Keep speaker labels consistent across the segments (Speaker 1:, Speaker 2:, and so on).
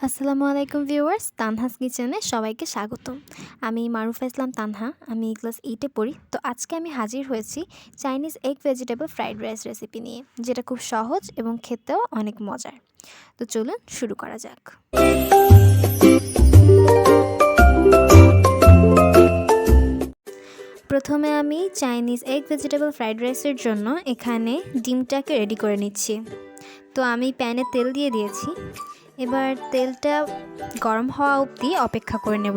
Speaker 1: আসসালামু আলাইকুম ভিউয়ার্স, তানহাস কিচেনে সবাইকে স্বাগতম। আমি মারুফা ইসলাম তানহা। আমি ক্লাস 8-এ পড়ি। তো আজকে আমি হাজির হয়েছি Chinese egg vegetable fried rice recipe নিয়ে, যেটা খুব সহজ এবং খেতেও অনেক মজার। তো চলুন শুরু করা যাক। প্রথমে আমি চাইনিজ এগ ভেজিটেবল ফ্রাইড রাইসের জন্য এখানে ডিমটাকে রেডি করে নিচ্ছি। তো আমি প্যানে তেল দিয়ে দিয়েছি। এবার তেলটা গরম হওয়া অবধি অপেক্ষা করে নেব।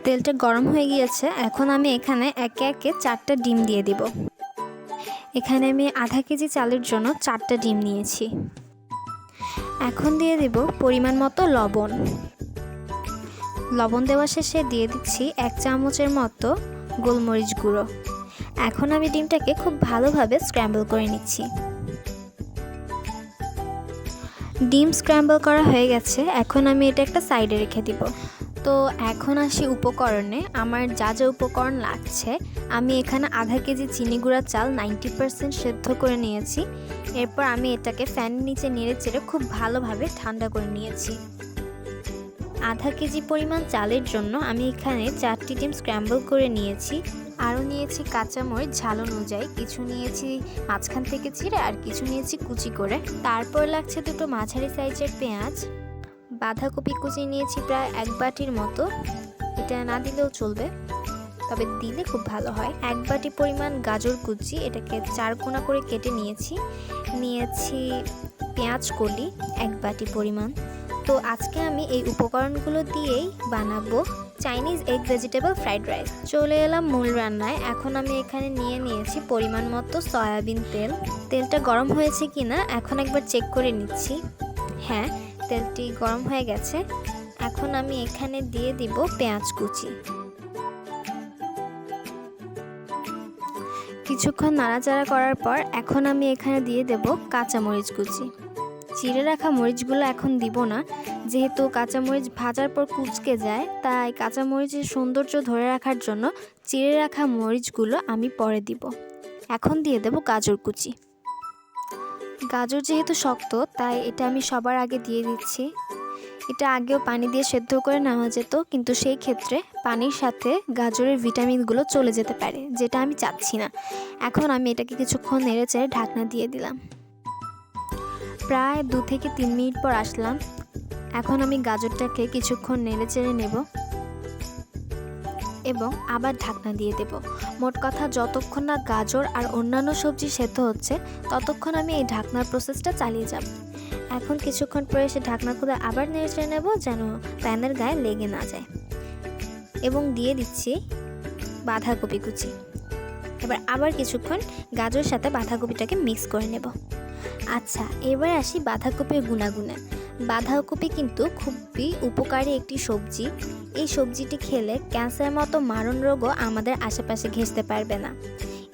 Speaker 1: তেলটা গরম হয়ে গিয়েছে। এখন আমি এখানে একে একে 4টা ডিম দিয়ে দিব। এখানে আমি আধা কেজি চালের জন্য 4টা ডিম নিয়েছি। এখন দিয়ে দেব পরিমাণ মতো লবণ। লবণ দেওয়া শেষে দিয়ে দিচ্ছি 1 চামচের মতো গোলমরিচ গুঁড়ো। এখন আমি ডিমটাকে খুব ভালোভাবে স্ক্র্যাম্বল করে নিচ্ছি। ডিম স্ক্র্যাম্বল করা হয়ে গেছে। এখন আমি এটা একটা সাইডে রেখে দিব। তো এখন আসি উপকরণে। আমার যা যা উপকরণ লাগছে, আমি এখানে আধা কেজি চিনি গুঁড়া চাল 90% সেদ্ধ করে নিয়েছি। এরপর আমি এটাকে ফ্যানের নিচে নেড়ে চেড়ে খুব ভালোভাবে ঠান্ডা করে নিয়েছি। আধা কেজি পরিমাণ চালের জন্য আমি এখানে 4টি ডিম স্ক্র্যাম্বল করে নিয়েছি। আরও নিয়েছি কাঁচামরিচ ঝাল অনুযায়ী, কিছু নিয়েছি মাঝখান থেকে ছিঁড়ে আর কিছু নিয়েছি কুচি করে। তারপর লাগছে দুটো মাঝারি সাইজের পেঁয়াজ। বাঁধাকপি কুচি নিয়েছি প্রায় 1 বাটির মতো। এটা না দিলেও চলবে, তবে দিলে খুব ভালো হয়। 1 বাটি পরিমাণ গাজর কুচি, এটাকে 4 কোনা করে কেটে নিয়েছি। পেঁয়াজ কলি 1 বাটি পরিমাণ। তো আজকে আমি এই উপকরণগুলো দিয়েই বানাবো Chinese egg vegetable fried rice. চলে এলাম মূল রান্নায়। এখন আমি এখানে নিয়েছি পরিমাণ মতো সয়াবিন তেল। তেলটা গরম হয়েছে কিনা এখন একবার চেক করে নিচ্ছি। হ্যাঁ, তেলটি গরম হয়ে গেছে। এখন আমি এখানে দিয়ে দিব পেঁয়াজ কুচি। কিছুক্ষণ নাড়াচাড়া করার পর এখন আমি এখানে দিয়ে দেব কাঁচামরিচ কুচি। চিড়ে রাখা মরিচগুলো এখন দিব না, যেহেতু কাঁচামরিচ ভাজার পর কুঁচকে যায়, তাই কাঁচামরিচের সৌন্দর্য ধরে রাখার জন্য চিড়ে রাখা মরিচগুলো আমি পরে দিব। এখন দিয়ে দেব গাজর কুচি। গাজর যেহেতু শক্ত, তাই এটা আমি সবার আগে দিয়ে দিচ্ছি। এটা আগেও পানি দিয়ে সেদ্ধ করে নেওয়া যেত, কিন্তু সেই ক্ষেত্রে পানির সাথে গাজরের ভিটামিনগুলো চলে যেতে পারে, যেটা আমি চাচ্ছি না। এখন আমি এটাকে কিছুক্ষণ নেড়েচেড়ে ঢাকনা দিয়ে দিলাম। প্রায় 2 থেকে 3 মিনিট পর আসলাম। এখন আমি গাজরটাকে কিছুক্ষণ নেড়েচেড়ে নেব এবং আবার ঢাকনা দিয়ে দেব। মোট কথা, যতক্ষণ না গাজর আর অন্যান্য সবজি সেদ্ধ হচ্ছে, ততক্ষণ আমি এই ঢাকনার প্রসেসটা চালিয়ে যাব। এখন কিছুক্ষণ পরে এসে ঢাকনা খুলে আবার নেড়েচেড়ে নেব, যেন প্যানের গায়ে লেগে না যায়। এবং দিয়ে দিচ্ছি বাঁধাকপি কুচি। এবার আবার কিছুক্ষণ গাজরের সাথে বাঁধাকপিটাকে মিক্স করে নেব। আচ্ছা, এবার আসি বাঁধাকপির গুণাগুণে। বাঁধাকপি কিন্তু খুবই উপকারী একটি সবজি। এই সবজিটি খেলে ক্যান্সারের মতো মারণ রোগও আমাদের আশেপাশে ঘেঁষতে পারবে না।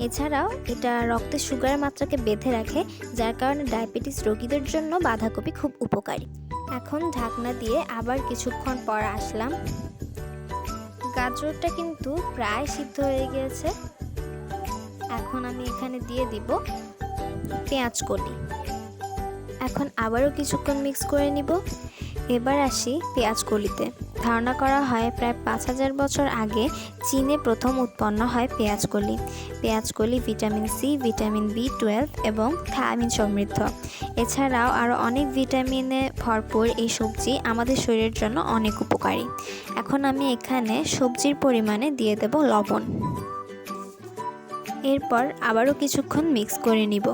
Speaker 1: এছাড়াও এটা রক্তে সুগারের মাত্রাকে বেঁধে রাখে, যার কারণে ডায়াবেটিস রোগীদের জন্য বাঁধাকপি খুব উপকারী। এখন ঢাকনা দিয়ে আবার কিছুক্ষণ পর আসলাম। গাজরটা কিন্তু প্রায় সিদ্ধ হয়ে গিয়েছে। এখন আমি এখানে দিয়ে দিব পেঁয়াজ কলি। এখন আবারও কিছুক্ষণ মিক্স করে নিব। এবার আসি পেঁয়াজ কলিতে। ধারণা করা হয় প্রায় 5000 বছর আগে চীনে প্রথম উৎপন্ন হয় পেঁয়াজ কলি। পেঁয়াজ কলি ভিটামিন সি, ভিটামিন বি12 এবং থায়ামিন সমৃদ্ধ। এছাড়াও আরও অনেক ভিটামিনে ভরপুর এই সবজি আমাদের শরীরের জন্য অনেক উপকারী। এখন আমি এখানে সবজির পরিমাণে দিয়ে দেব লবণ। এরপর আবারও কিছুক্ষণ মিক্স করে নিব।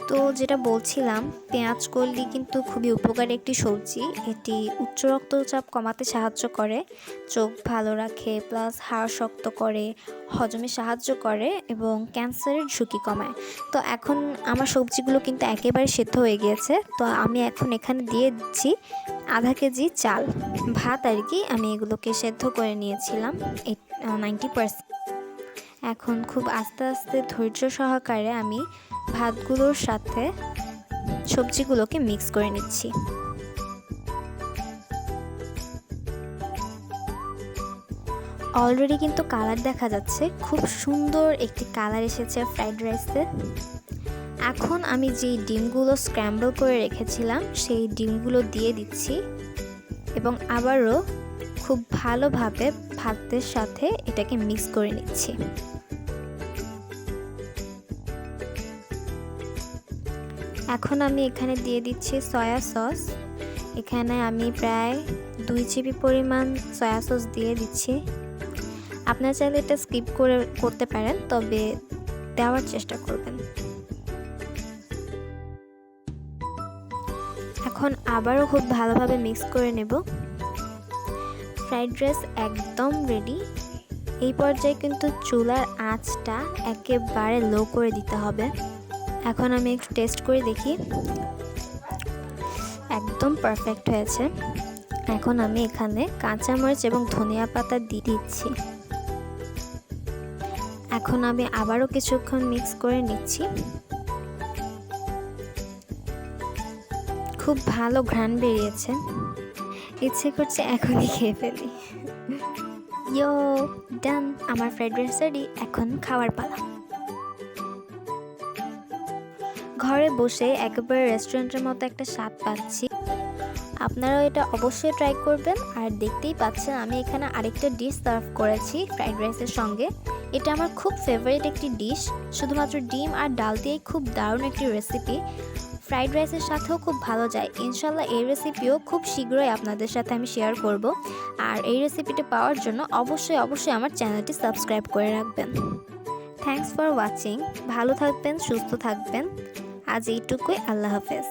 Speaker 1: তো যেটা বলছিলাম, পেঁয়াজ কলি কিন্তু খুবই উপকারী একটি সবজি। এটি উচ্চ রক্তচাপ কমাতে সাহায্য করে, চোখ ভালো রাখে, প্লাস হাড় শক্ত করে, হজমে সাহায্য করে এবং ক্যান্সারের ঝুঁকি কমায়। তো এখন আমার সবজিগুলো কিন্তু একেবারে সেদ্ধ হয়ে গিয়েছে। তো আমি এখন এখানে দিয়ে দিচ্ছি আধা কেজি চাল, ভাত আর কি। আমি এগুলোকে সেদ্ধ করে নিয়েছিলাম 90%। এখন খুব আস্তে আস্তে ধৈর্য সহকারে আমি ভাতগুলোর সাথে সবজিগুলোকে মিক্স করে নিচ্ছি। অলরেডি কিন্তু কালার দেখা যাচ্ছে, খুব সুন্দর একটি কালার এসেছে ফ্রাইড রাইসে। এখন আমি যেই ডিমগুলো স্ক্র্যাম্বল করে রেখেছিলাম সেই ডিমগুলো দিয়ে দিচ্ছি এবং আবারও খুব ভালোভাবে ভাতের সাথে এটাকে মিক্স করে নিচ্ছি। এখন আমি এখানে দিয়ে দিচ্ছি সয়া সস। এখানে আমি প্রায় 2 চিপি পরিমাণ সয়া সস দিয়ে দিচ্ছি। আপনারা চাইলে এটা স্কিপ করতে পারেন, তবে দেওয়ার চেষ্টা করবেন। এখন আবারও খুব ভালোভাবে মিক্স করে নেব। ফ্রাইড রাইস একদম রেডি। এই পর্যায়ে কিন্তু চুলার আঁচটা একেবারে লো করে দিতে হবে। এখন আমি একটু টেস্ট করে দেখি, একদম পারফেক্ট হয়েছে। এখন আমি এখানে কাঁচামরিচ এবং ধনিয়া পাতা দিয়ে দিচ্ছি। এখন আমি আবারও কিছুক্ষণ মিক্স করে নিচ্ছি। খুব ভালো ঘ্রাণ বেরিয়েছে, ইচ্ছে করছে এখনই খেয়ে ফেলি। ইয়ো, ডান, আমার ফ্রাইড রাইস রেডি। এখন খাওয়ার পালা। ঘরে বসে একেবারে রেস্টুরেন্টের মতো একটা স্বাদ পাচ্ছি। আপনারাও এটা অবশ্যই ট্রাই করবেন। আর দেখতেই পাচ্ছেন আমি এখানে আরেকটা ডিশ সার্ভ করেছি ফ্রাইড রাইসের সঙ্গে। এটা আমার খুব ফেভারিট একটি ডিশ, শুধুমাত্র ডিম আর ডাল দিয়েই খুব দারুণ একটি রেসিপি। ফ্রাইড রাইসের সাথেও খুব ভালো যায়। ইনশাল্লাহ এই রেসিপিও খুব শীঘ্রই আপনাদের সাথে আমি শেয়ার করব। আর এই রেসিপিটি পাওয়ার জন্য অবশ্যই আমার চ্যানেলটি সাবস্ক্রাইব করে রাখবেন। Thanks for watching. ভালো থাকবেন, সুস্থ থাকবেন। আজ এইটুকুই। আল্লাহ হাফেজ।